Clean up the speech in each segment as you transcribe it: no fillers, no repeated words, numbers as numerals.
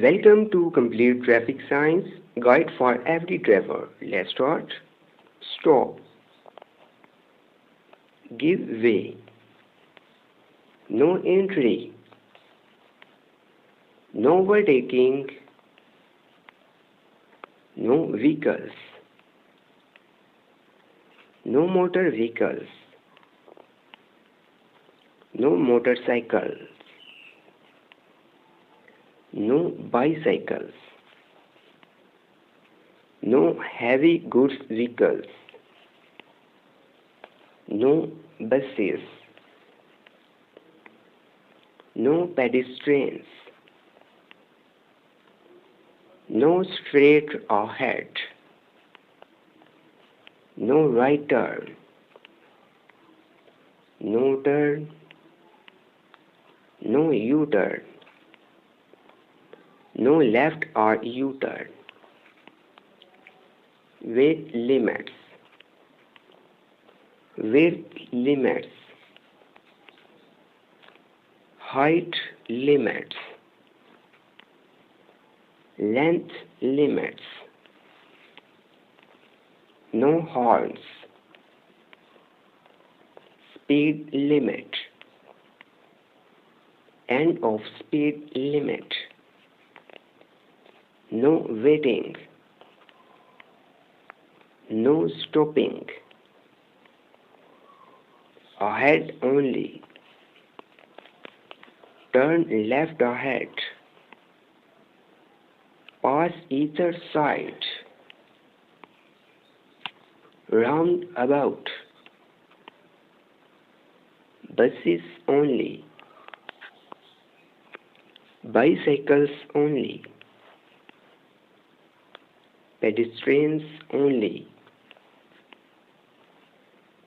Welcome to Complete Traffic Science Guide for Every Driver. Let's start. Stop. Give way. No entry. No overtaking. No vehicles. No motor vehicles. No motorcycles. No bicycles. No heavy goods vehicles. No buses. No pedestrians. No straight ahead. No right turn. No turn. No U-turn. No left or U-turn. Weight limits. Weight limits. Height limits. Length limits. No horns. Speed limit. End of speed limit. No waiting. No stopping. Ahead only. Turn left ahead. Pass either side. Round about. Buses only. Bicycles only. Pedestrians only.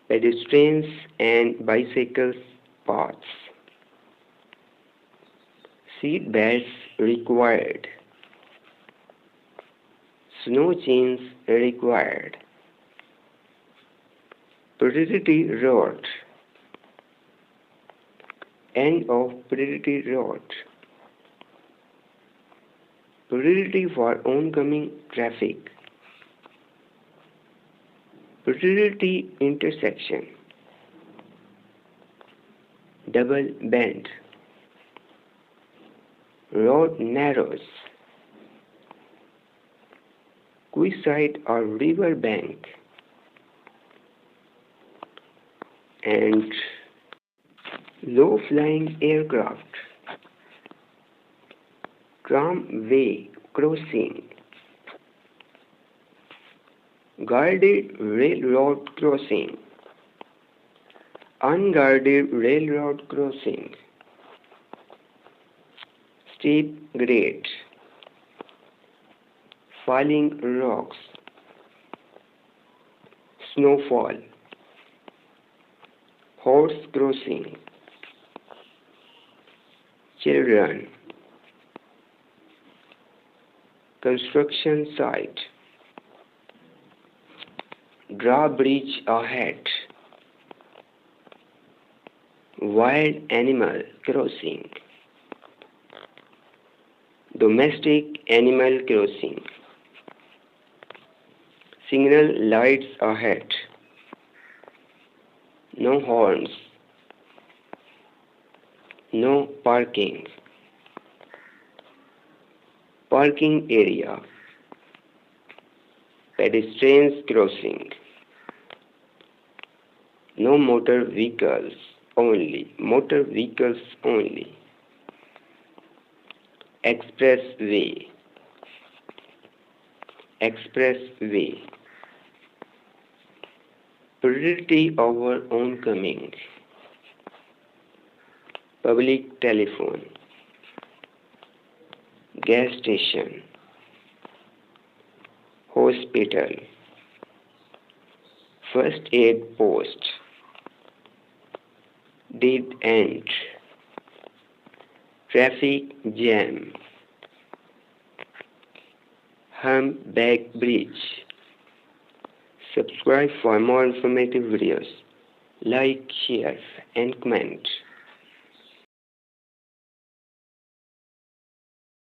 Pedestrians and bicycles paths. Seat belts required. Snow chains required. Priority road. End of priority road. Priority for oncoming traffic. Priority intersection. Double bend. Road narrows. Quayside or river bank. And low flying aircraft. Tramway crossing. Guarded railroad crossing. Unguarded railroad crossing. Steep grade. Falling rocks. Snowfall. Horse crossing. Children. Construction site. Drawbridge ahead. Wild animal crossing. Domestic animal crossing. Signal lights ahead. No horns. No parking. Parking area. Pedestrians crossing. No motor vehicles only. Motor vehicles only. Expressway. Expressway. Priority over oncoming. Public telephone. Gas station. Hospital. First aid post. Dead end. Traffic jam. Humpback bridge. Subscribe for more informative videos. Like, share and comment.